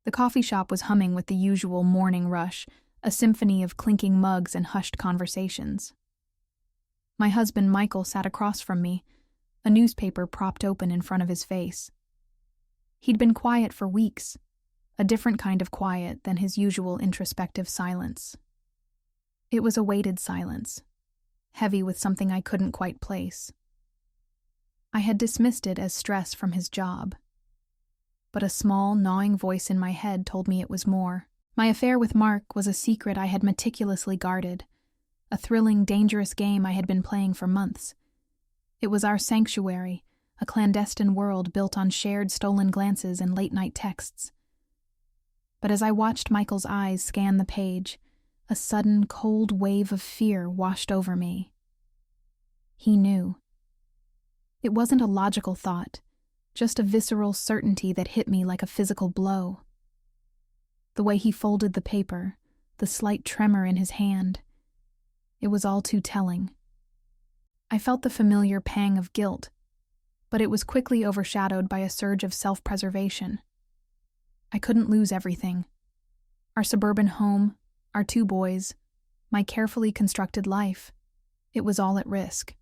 The coffee shop was humming with the usual morning rush, a symphony of clinking mugs and hushed conversations. My husband Michael sat across from me, a newspaper propped open in front of his face. He'd been quiet for weeks, a different kind of quiet than his usual introspective silence. It was a weighted silence, heavy with something I couldn't quite place. I had dismissed it as stress from his job, but a small, gnawing voice in my head told me it was more. My affair with Mark was a secret I had meticulously guarded, a thrilling, dangerous game I had been playing for months. It was our sanctuary, a clandestine world built on shared stolen glances and late-night texts. But as I watched Michael's eyes scan the page, a sudden, cold wave of fear washed over me. He knew. It wasn't a logical thought, just a visceral certainty that hit me like a physical blow. The way he folded the paper, the slight tremor in his hand, it was all too telling. I felt the familiar pang of guilt, but it was quickly overshadowed by a surge of self-preservation. I couldn't lose everything. Our suburban home, our 2 boys, my carefully constructed life. It was all at risk.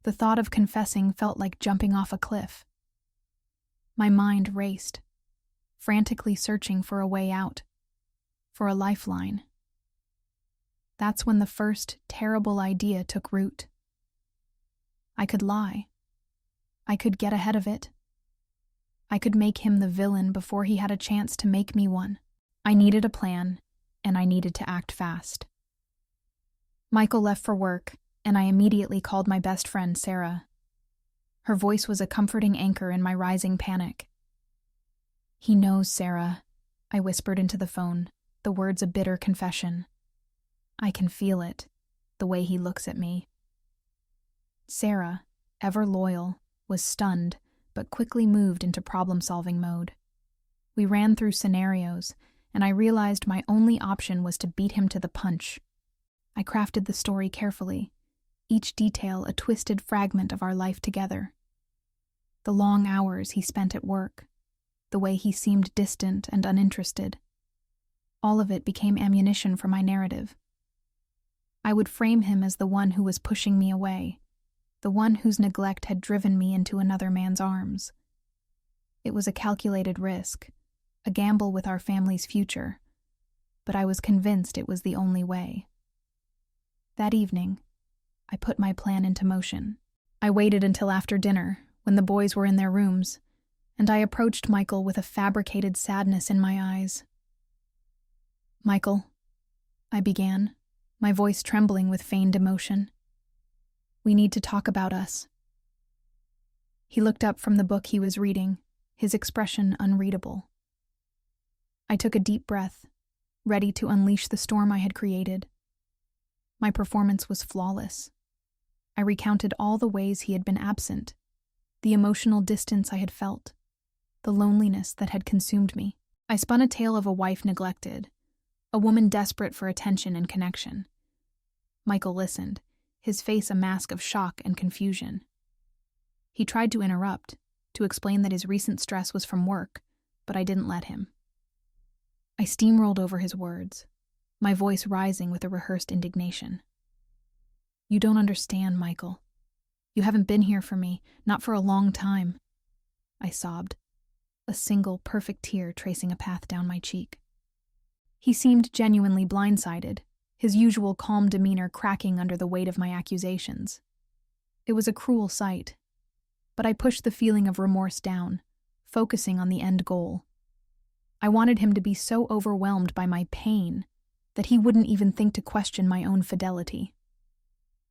The thought of confessing felt like jumping off a cliff. My mind raced, frantically searching for a way out, for a lifeline. That's when the first terrible idea took root. I could lie. I could get ahead of it. I could make him the villain before he had a chance to make me one. I needed a plan, and I needed to act fast. Michael left for work, and I immediately called my best friend, Sarah. Her voice was a comforting anchor in my rising panic. "He knows, Sarah," I whispered into the phone, the words a bitter confession. "I can feel it, the way he looks at me." Sarah, ever loyal, was stunned, but quickly moved into problem-solving mode. We ran through scenarios, and I realized my only option was to beat him to the punch. I crafted the story carefully, each detail a twisted fragment of our life together. The long hours he spent at work, the way he seemed distant and uninterested. All of it became ammunition for my narrative. I would frame him as the one who was pushing me away, the one whose neglect had driven me into another man's arms. It was a calculated risk, a gamble with our family's future, but I was convinced it was the only way. That evening, I put my plan into motion. I waited until after dinner, when the boys were in their rooms, and I approached Michael with a fabricated sadness in my eyes. "Michael," I began, my voice trembling with feigned emotion. "We need to talk about us." He looked up from the book he was reading, his expression unreadable. I took a deep breath, ready to unleash the storm I had created. My performance was flawless. I recounted all the ways he had been absent, the emotional distance I had felt, the loneliness that had consumed me. I spun a tale of a wife neglected, a woman desperate for attention and connection. Michael listened, his face a mask of shock and confusion. He tried to interrupt, to explain that his recent stress was from work, but I didn't let him. I steamrolled over his words, my voice rising with a rehearsed indignation. "You don't understand, Michael. You haven't been here for me, not for a long time," I sobbed, a single perfect tear tracing a path down my cheek. He seemed genuinely blindsided, his usual calm demeanor cracking under the weight of my accusations. It was a cruel sight, but I pushed the feeling of remorse down, focusing on the end goal. I wanted him to be so overwhelmed by my pain that he wouldn't even think to question my own fidelity.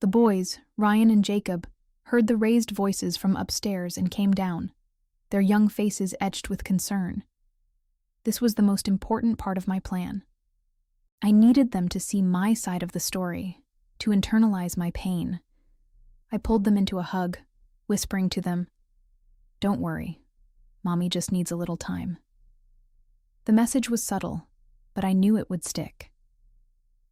The boys, Ryan and Jacob, heard the raised voices from upstairs and came down, their young faces etched with concern. This was the most important part of my plan. I needed them to see my side of the story, to internalize my pain. I pulled them into a hug, whispering to them, "Don't worry, Mommy just needs a little time." The message was subtle, but I knew it would stick.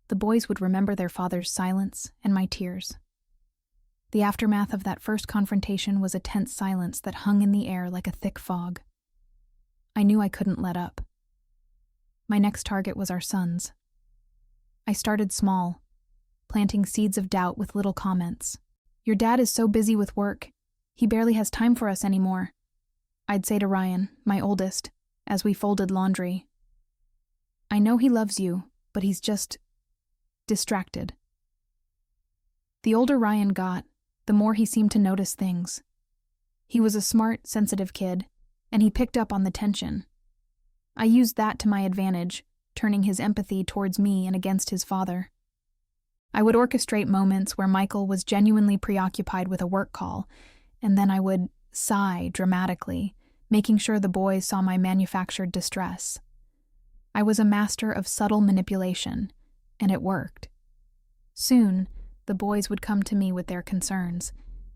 The boys would remember their father's silence and my tears. The aftermath of that first confrontation was a tense silence that hung in the air like a thick fog. I knew I couldn't let up. My next target was our sons. I started small, planting seeds of doubt with little comments. "Your dad is so busy with work. He barely has time for us anymore," I'd say to Ryan, my oldest, as we folded laundry. "I know he loves you, but he's just distracted." The older Ryan got, the more he seemed to notice things. He was a smart, sensitive kid, and he picked up on the tension. I used that to my advantage, turning his empathy towards me and against his father. I would orchestrate moments where Michael was genuinely preoccupied with a work call, and then I would sigh dramatically, making sure the boys saw my manufactured distress. I was a master of subtle manipulation, and it worked. Soon, the boys would come to me with their concerns,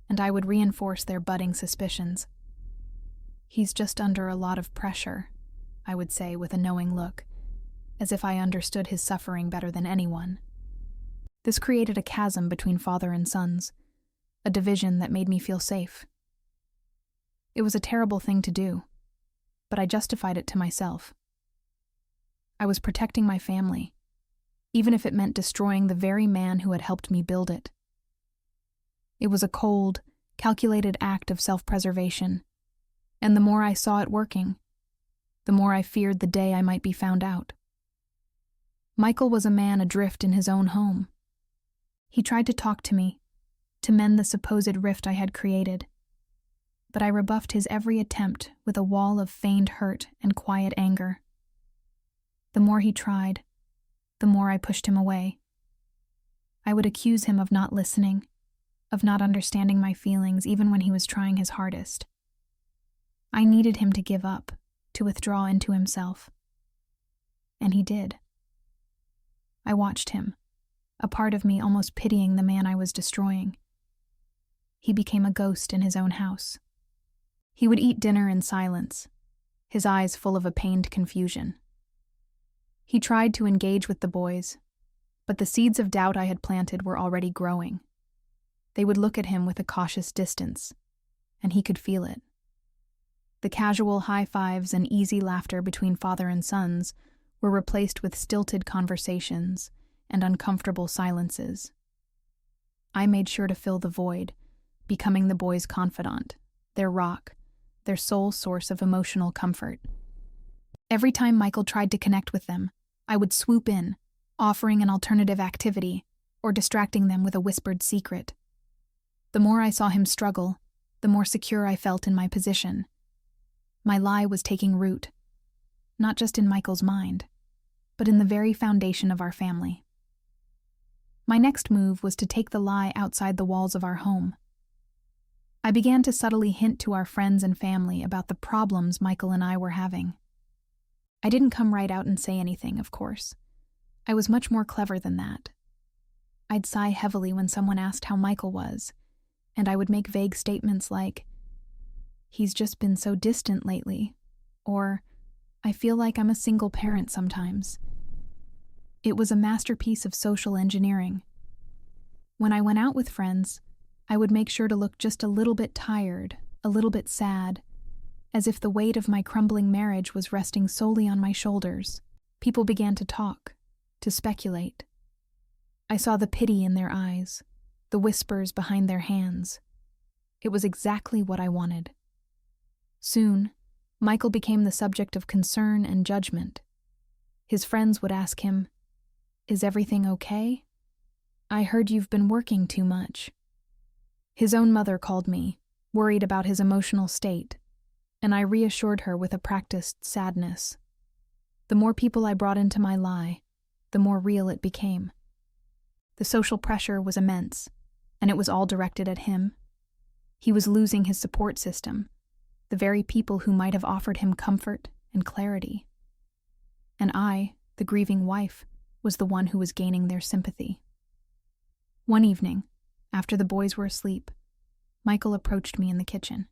and I would reinforce their budding suspicions. "He's just under a lot of pressure," I would say with a knowing look, as if I understood his suffering better than anyone. This created a chasm between father and sons, a division that made me feel safe. It was a terrible thing to do, but I justified it to myself. I was protecting my family, even if it meant destroying the very man who had helped me build it. It was a cold, calculated act of self-preservation, and the more I saw it working, the more I feared the day I might be found out. Michael was a man adrift in his own home. He tried to talk to me, to mend the supposed rift I had created, but I rebuffed his every attempt with a wall of feigned hurt and quiet anger. The more he tried, the more I pushed him away. I would accuse him of not listening, of not understanding my feelings even when he was trying his hardest. I needed him to give up, to withdraw into himself. And he did. I watched him, a part of me almost pitying the man I was destroying. He became a ghost in his own house. He would eat dinner in silence, his eyes full of a pained confusion. He tried to engage with the boys, but the seeds of doubt I had planted were already growing. They would look at him with a cautious distance, and he could feel it. The casual high fives and easy laughter between father and sons were replaced with stilted conversations and uncomfortable silences. I made sure to fill the void, becoming the boys' confidant, their rock, their sole source of emotional comfort. Every time Michael tried to connect with them, I would swoop in, offering an alternative activity or distracting them with a whispered secret. The more I saw him struggle, the more secure I felt in my position. My lie was taking root, not just in Michael's mind, but in the very foundation of our family. My next move was to take the lie outside the walls of our home. I began to subtly hint to our friends and family about the problems Michael and I were having. I didn't come right out and say anything, of course. I was much more clever than that. I'd sigh heavily when someone asked how Michael was, and I would make vague statements like, "He's just been so distant lately," or, "I feel like I'm a single parent sometimes." It was a masterpiece of social engineering. When I went out with friends, I would make sure to look just a little bit tired, a little bit sad, as if the weight of my crumbling marriage was resting solely on my shoulders. People began to talk, to speculate. I saw the pity in their eyes, the whispers behind their hands. It was exactly what I wanted. Soon, Michael became the subject of concern and judgment. His friends would ask him, "Is everything okay? I heard you've been working too much." His own mother called me, worried about his emotional state, and I reassured her with a practiced sadness. The more people I brought into my lie, the more real it became. The social pressure was immense, and it was all directed at him. He was losing his support system, the very people who might have offered him comfort and clarity. And I, the grieving wife, was the one who was gaining their sympathy. One evening, after the boys were asleep, Michael approached me in the kitchen.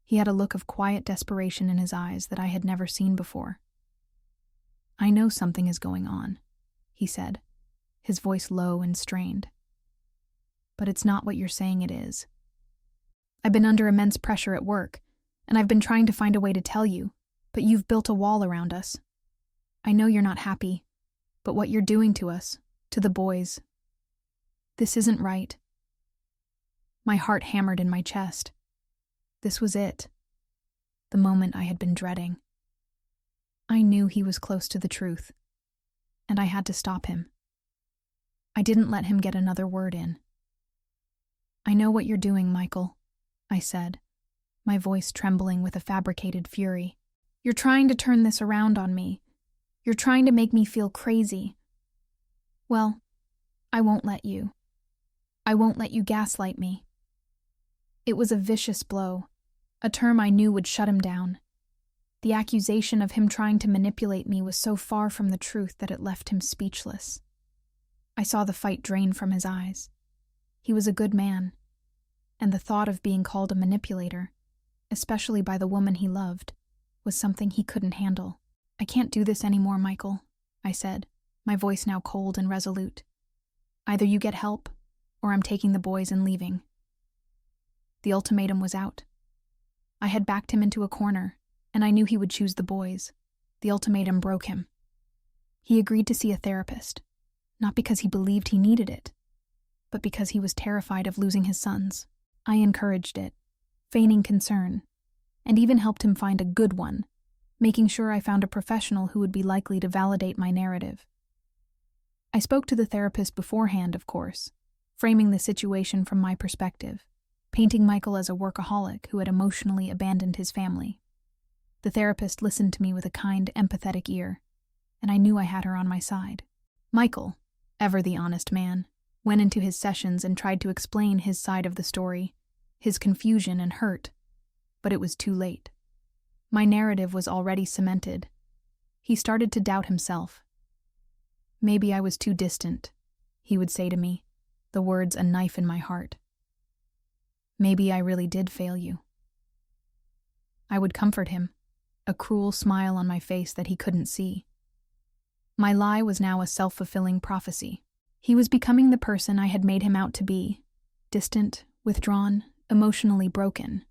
He had a look of quiet desperation in his eyes that I had never seen before. "I know something is going on," he said, his voice low and strained. "But it's not what you're saying it is. I've been under immense pressure at work, and I've been trying to find a way to tell you, But you've built a wall around us. I know you're not happy, but what you're doing to us, to the boys, this isn't right." My heart hammered in my chest. This was it. The moment I had been dreading. I knew he was close to the truth, and I had to stop him. I didn't let him get another word in. "I know what you're doing, Michael," I said, my voice trembling with a fabricated fury. "You're trying to turn this around on me. You're trying to make me feel crazy. Well, I won't let you. I won't let you gaslight me." It was a vicious blow, a term I knew would shut him down. The accusation of him trying to manipulate me was so far from the truth that it left him speechless. I saw the fight drain from his eyes. He was a good man, and the thought of being called a manipulator, especially by the woman he loved, was something he couldn't handle. "I can't do this anymore, Michael," I said, my voice now cold and resolute. "Either you get help, or I'm taking the boys and leaving." The ultimatum was out. I had backed him into a corner, and I knew he would choose the boys. The ultimatum broke him. He agreed to see a therapist, not because he believed he needed it, but because he was terrified of losing his sons. I encouraged it, feigning concern, and even helped him find a good one, making sure I found a professional who would be likely to validate my narrative. I spoke to the therapist beforehand, of course, framing the situation from my perspective, painting Michael as a workaholic who had emotionally abandoned his family. The therapist listened to me with a kind, empathetic ear, and I knew I had her on my side. Michael, ever the honest man, went into his sessions and tried to explain his side of the story, his confusion and hurt, but it was too late. My narrative was already cemented. He started to doubt himself. "Maybe I was too distant," he would say to me, the words a knife in my heart. "Maybe I really did fail you." I would comfort him, a cruel smile on my face that he couldn't see. My lie was now a self-fulfilling prophecy. He was becoming the person I had made him out to be, distant, withdrawn, emotionally broken.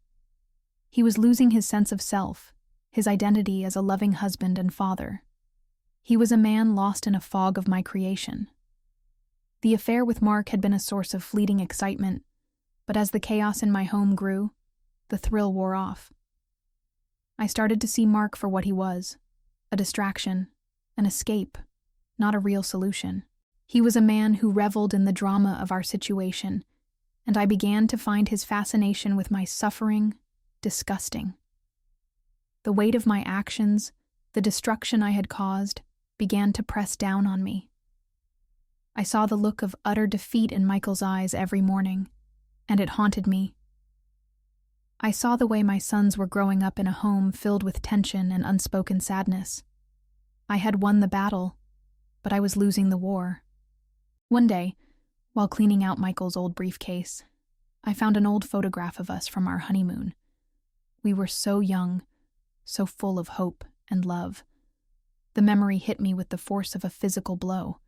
He was losing his sense of self, his identity as a loving husband and father. He was a man lost in a fog of my creation. The affair with Mark had been a source of fleeting excitement, but as the chaos in my home grew, the thrill wore off. I started to see Mark for what he was, a distraction, an escape, not a real solution. He was a man who reveled in the drama of our situation, and I began to find his fascination with my suffering disgusting. The weight of my actions, the destruction I had caused, began to press down on me. I saw the look of utter defeat in Michael's eyes every morning, and it haunted me. I saw the way my sons were growing up in a home filled with tension and unspoken sadness. I had won the battle, but I was losing the war. One day, while cleaning out Michael's old briefcase, I found an old photograph of us from our honeymoon. We were so young, so full of hope and love. The memory hit me with the force of a physical blow.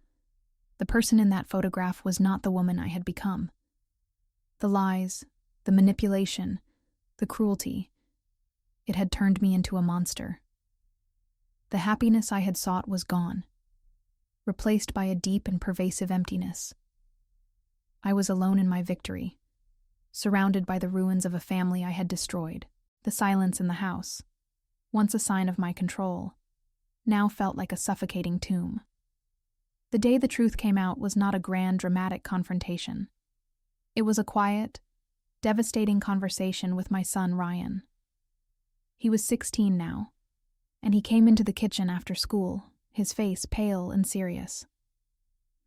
The person in that photograph was not the woman I had become. The lies, the manipulation, the cruelty, it had turned me into a monster. The happiness I had sought was gone, replaced by a deep and pervasive emptiness. I was alone in my victory, surrounded by the ruins of a family I had destroyed. The silence in the house, once a sign of my control, now felt like a suffocating tomb. The day the truth came out was not a grand, dramatic confrontation. It was a quiet, devastating conversation with my son, Ryan. He was 16 now, and he came into the kitchen after school, his face pale and serious.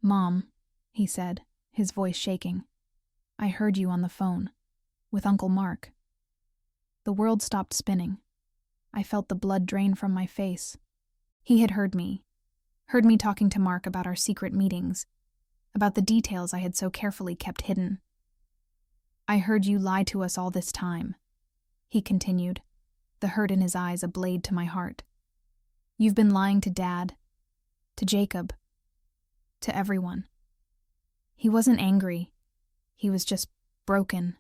"Mom," he said, his voice shaking, "I heard you on the phone, with Uncle Mark." The world stopped spinning. I felt the blood drain from my face. He had heard me talking to Mark about our secret meetings, about the details I had so carefully kept hidden. "I heard you lie to us all this time," he continued, the hurt in his eyes a blade to my heart. "You've been lying to Dad, to Jacob, to everyone." He wasn't angry. He was just broken.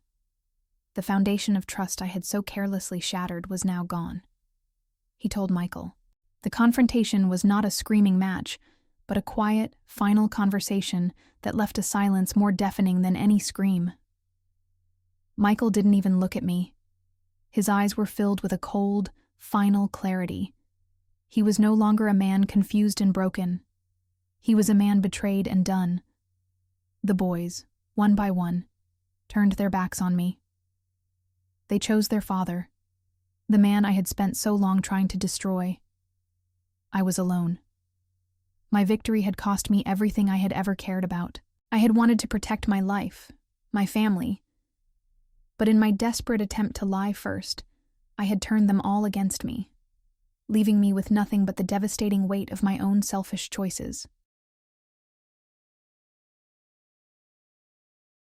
The foundation of trust I had so carelessly shattered was now gone. he told Michael. The confrontation was not a screaming match, but a quiet, final conversation that left a silence more deafening than any scream. Michael didn't even look at me. His eyes were filled with a cold, final clarity. He was no longer a man confused and broken. He was a man betrayed and done. The boys, one by one, turned their backs on me. They chose their father, the man I had spent so long trying to destroy. I was alone. My victory had cost me everything I had ever cared about. I had wanted to protect my life, my family. But in my desperate attempt to lie first, I had turned them all against me, leaving me with nothing but the devastating weight of my own selfish choices.